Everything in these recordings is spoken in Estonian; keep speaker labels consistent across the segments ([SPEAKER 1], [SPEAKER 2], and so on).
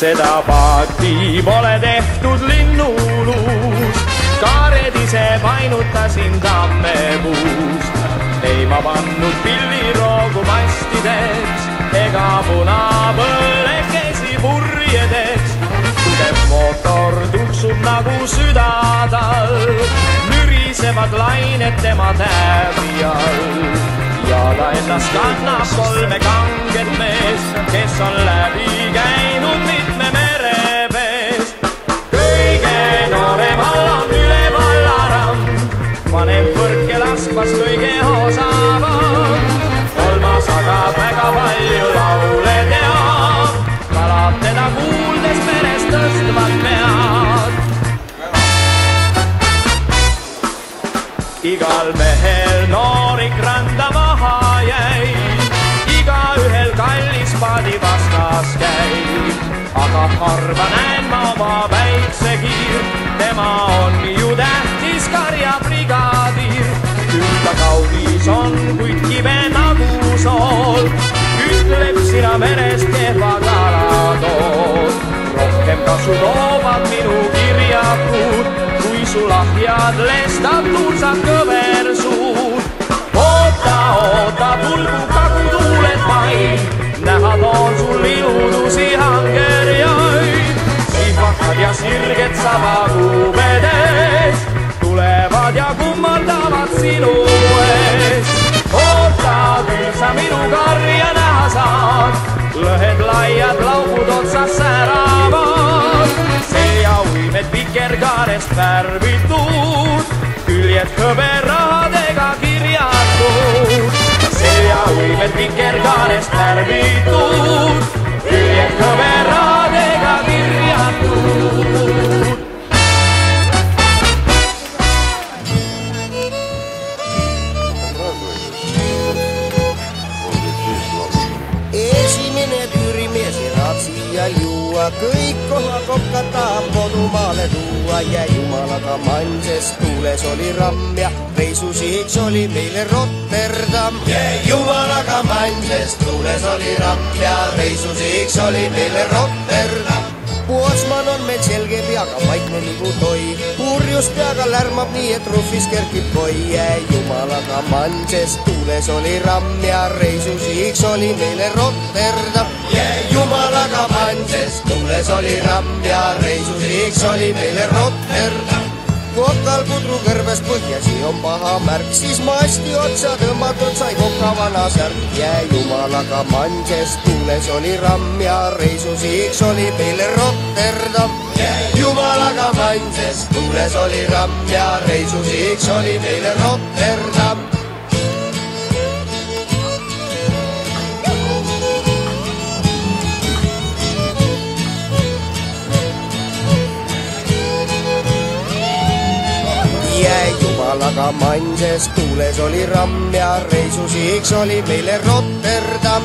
[SPEAKER 1] seda paati pole tehtud linnuluust, kaared ise painutasin tammepuust. Ei ma pannud pilliroogu mastideks ega punapõlekesi purjedeks. Tugev mootor tuksub nagu südatal, mürisevad lained tema täävi all. Ja ta endas kannab 3 kanget mees, kes on läbi käinud mitme merepees. Kõige nooremal on üle vallaramm, vanem põrke laskvas kõige osavam. Kolmas aga väga palju laule teab, kalab teda kuuldes meres tõstvad pead. Igal mehel noorik randa maha jäi, igaühel kallis paadi vastas käib. Aga harva näen ma oma päiksekiir, tema on ju tähtis karjabrigaadir. Küll ta kaunis on, kuid kive nagu sool, ütleb sina merest kehva kalatood. Rohkem kasu toovad minu kirjakud, kui su lahjad lestab tuulsad kõversuud. Oota, oota, pulgu kagutuuled vaid, näha toon sul iludusi hangerjaid. Sihvakad ja sirged savakuubedes tulevad ja kummardavad sinu ees. Oota, küll sa minu karja näha saad, lõhed laiad laugud otsas säravad. See ja uimed vikerkaarest värvitud, küljed hõberahadega kirjatud. See ja uimed vikerkaarest värvitud, küljed hõberahadega kirjatud. Ja juua kõik kohakokka tahab kodumaale tuua ja jumalaga manses tuules oli ramm ja reisusihiks oli meile Rotterdam. Jumalaga manses tuules oli ramm ja reisusihiks oli meile Rotterdam. Puotsman on meil selge peaga, vaikne nagu toi, purjus peaga lärmab nii, et rufis kerkib koi. Jumalaga manses tuules oli ramm ja reisusihiks oli meile Rotterdam. Jumalaga manses tuules oli ramm ja reisusihiks oli meile Rotterdam. Kokal pudru kõrves põhjasi on paha märk, siis masti otsa tõmmatud sai koka vana särk. Jumalaga manses tuules oli ramm ja reisusihiks oli meile Rotterdam. Jumalaga manses tuules oli ramm ja reisusihiks oli meile Rotterdam. Jumalaga manses tuules oli ramm ja reisusihiks oli meile Rotterdam.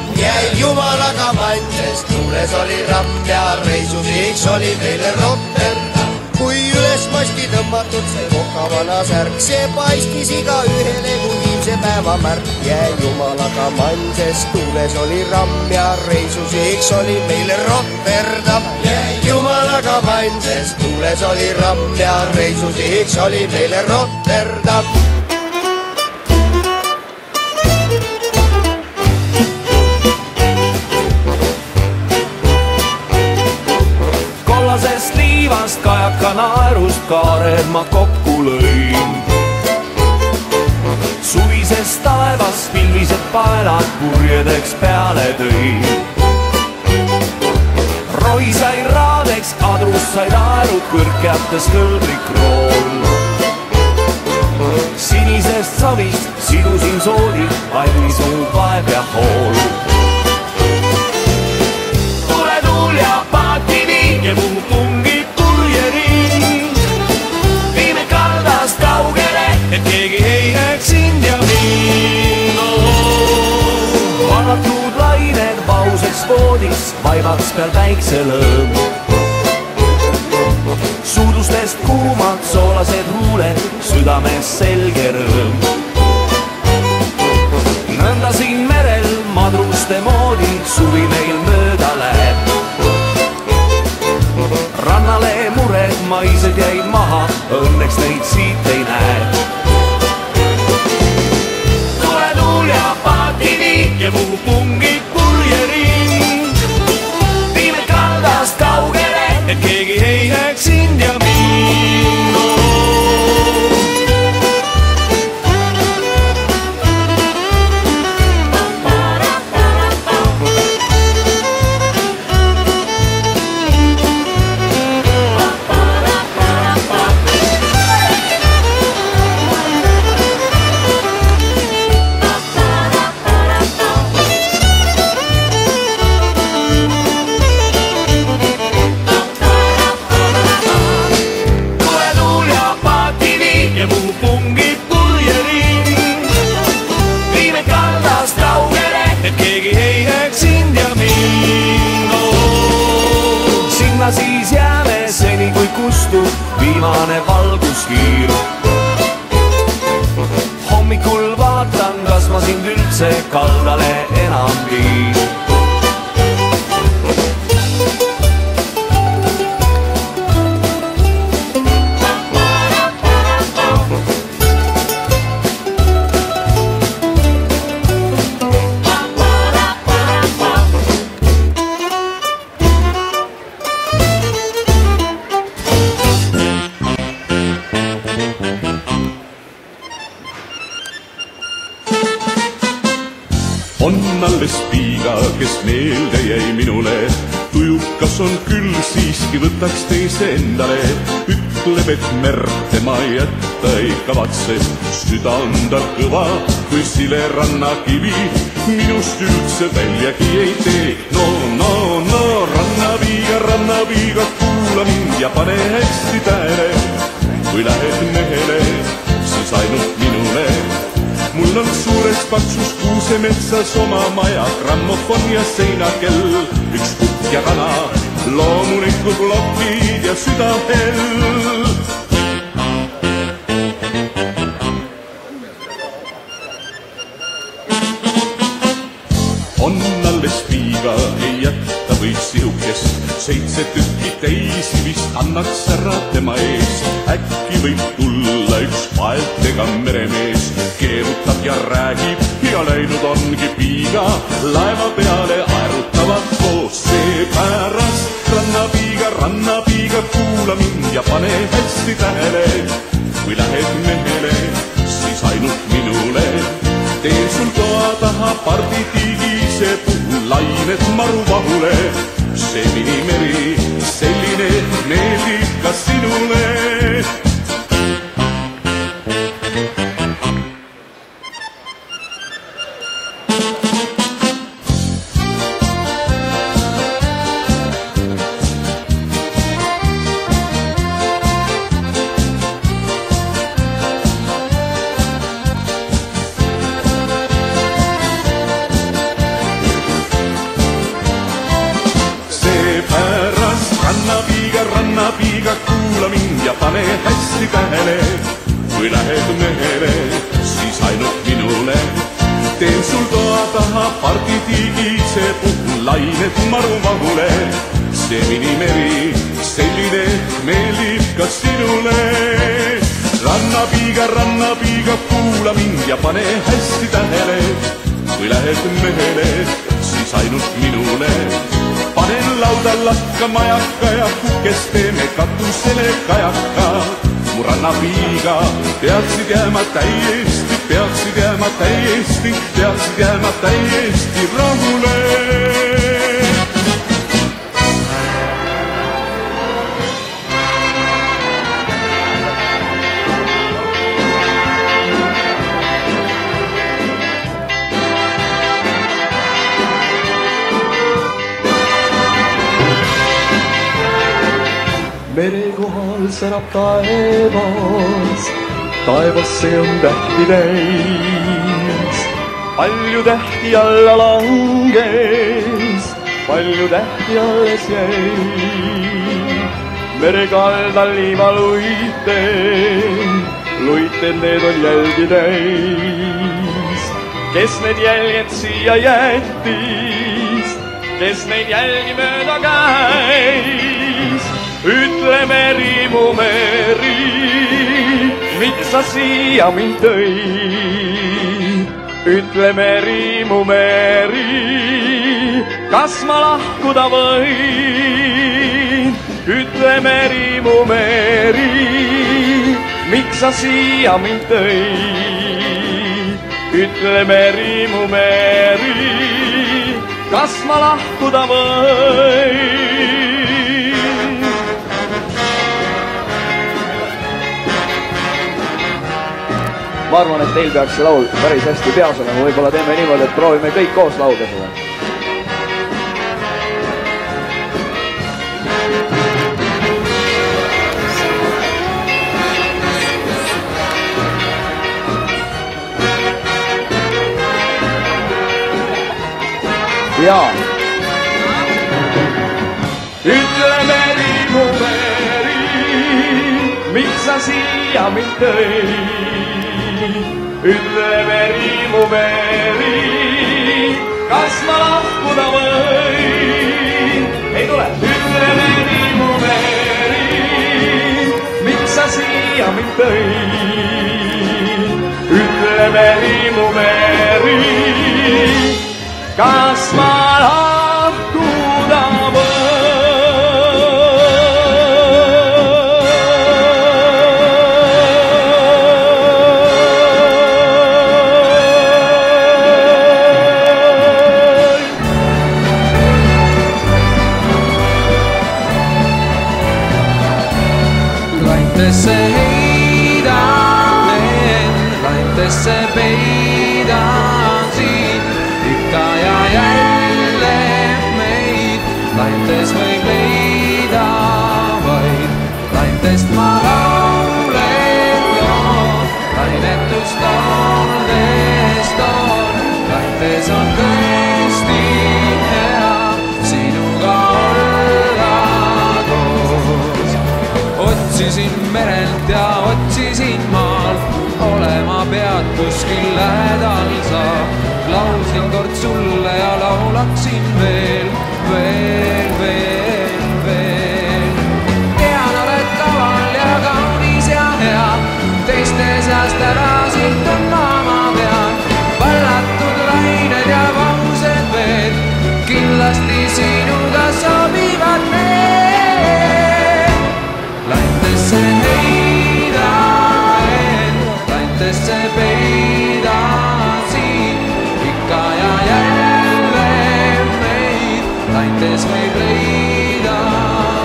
[SPEAKER 1] Jumalaga manses tuules oli ramm ja reisusihiks oli meile Rotterdam. Kui üles masti tõmmatud sai koka vana särk, see paistis igaühele kui viimse päeva märk. Jumalaga manses tuules oli ramm ja reisusihiks oli meile Rotterdam. Jumalaga manses tuules oli ramm ja reisusihiks oli meile Rotterdam.
[SPEAKER 2] Kollasest liivast kajaka naerust kaared ma kokku lõin. Suvisest taevast pilvised paelad purjedeks peale tõin. Roi sai raadeks, adrus sai naerud, kõrkjates kõlblik rool. Sinisest savist sidusin soodi, valmis mu vaev ja hool. Tule tuul ja paati viin ja muu pungib purjeriin. Viime kaldast kaugele, et keegi ei näeks sind ja mind. Vanatud lained pauseks voodis, vaimaks peal päikselõõm. Suudustest kuumad soolased huuled, südames selge rõõm. Nõnda siin merel madruste moodi suvi meil mööda läheb. taha, õnneks neid siit ei näe. Tule tuul ja paatini ja puhu pungid purjering. Viime kaldast kaugele, et keegi ei näeks sind ja mind. Siis jääme seni kui kustub viimane valguskiir. Hommikul vaatan, kas ma sind üldse kaldale enam viin.
[SPEAKER 3] On alles piiga, kes meelde jäi minule. Tujukas on küll, siiski võtaks teise endale. Ütleb, et merd tema jätta ei kavatse. Süda on tal kõva kui sile rannakivi. Minust üldse väljagi ei tee. No, rannapiiga, kuula mind ja pane hästi tähele. Kui lähed mehele, siis ainult minule. Mul on suures paksus kuusemetsas oma maja, grammofon ja seinakell, üks kukk ja kana, loomulikud plokid ja südahell. On alles piiga, ei jätta või sihukest, 7 tükki teisi vist annaks ära tema ees. Äkki võib tulla üks paeltega meremees, keerutab ja räägib ja läinud ongi piiga. Laeva peale aerutavad koos, seepärast rannapiiga, kuula mind ja pane hästi tähele. Kui lähed mehele, siis ainult minule. Teen sul toa taha parditiigise puhul lained maruvahule. See minimeri, selline meeldib ka sinule. Rannapiiga, kuula mind ja pane hästi tähele. Kui lähed mehele, siis ainult minule. Teen sul toa taha parditiigise puhul lained maruvahule. See minimeri, selline meeldib ka sinule. Rannapiiga, kuula mind ja pane hästi tähele. Kui lähed mehele, siis ainult minule. Panen lauda lakka majaka ja kukest teeme katusele kajaka. Mu rannapiiga peaksid jääma täiesti rahule.
[SPEAKER 4] Mere kohal särab taevas, taevasse on tähti täis. Palju tähti alla langes, palju tähti alles jäi. Mere kaldal liivaluited need on jälgi täis. Kes need jälged siia jättis, kes neid jälgi mööda käis? ütle meri, mu meri, miks sa siia mind tõi? Ütle meri, mu meri, kas ma lahkuda võin? Ütle meri, mu meri, miks sa siia mind tõi? Ütle meri, mu meri, kas ma lahkuda võin?
[SPEAKER 5] Ma arvan, et teil peaks see laul päris hästi peas olema, võib-olla teeme niimoodi, et proovime kõik koos laulda seda. Jaa.
[SPEAKER 4] Ütle meri, mu meri, miks sa siia mind tõi? Ütle meri, mu meri, kas ma lahkuda võin? Ei tule! Ütle meri, mu meri, miks sa siia mind tõi? Ütle meri, mu meri, kas ma lahkuda võin?
[SPEAKER 6] Laintesse heidan, laintesse peidan siin ikka ja jälle meid. Laintes võib leida vaid, laintest ma laulen joon, lainetust laulest on. Laintes on tõesti hea sinuga olla koos. Otsisin merelt ja otsisin maalt, olema pead kuskil lähedal sa. Laulsin kord sulle ja laulaksin veel. Tean, oled kaval ja kaunis ja hea, teiste seast ära sind tõmbama pean. Vallatud lained ja vaused veed, kindlasti sinuga sobivad need. Laintesse heidan, laintesse peidan siin ikka ja jälle meid. Laintes võib leida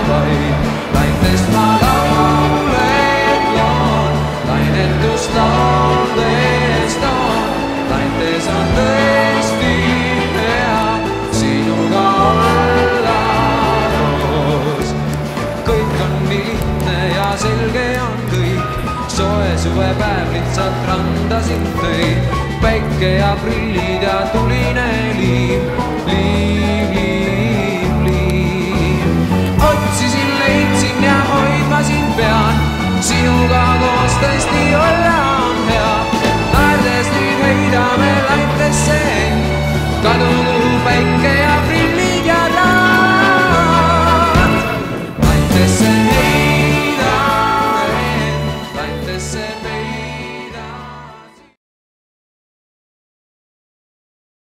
[SPEAKER 6] vaid, laintest ma laulen joon, lainetust laulest on. Laintes on tõesti hea sinuga olla koos. Kõik on nii lihtne ja selge on kõik, soe suvepäev lihtsalt randa sind tõi. Päike ja prillid ja tuline liiv, liiv, liiv, liiv. Otsisin, leidsin ja hoidmasin pean, sinuga koos tõesti olla on hea. Naerdes nüüd heidame laintesse end, kadugu päike ja prillid ja raad. Laintesse heidan end, laintesse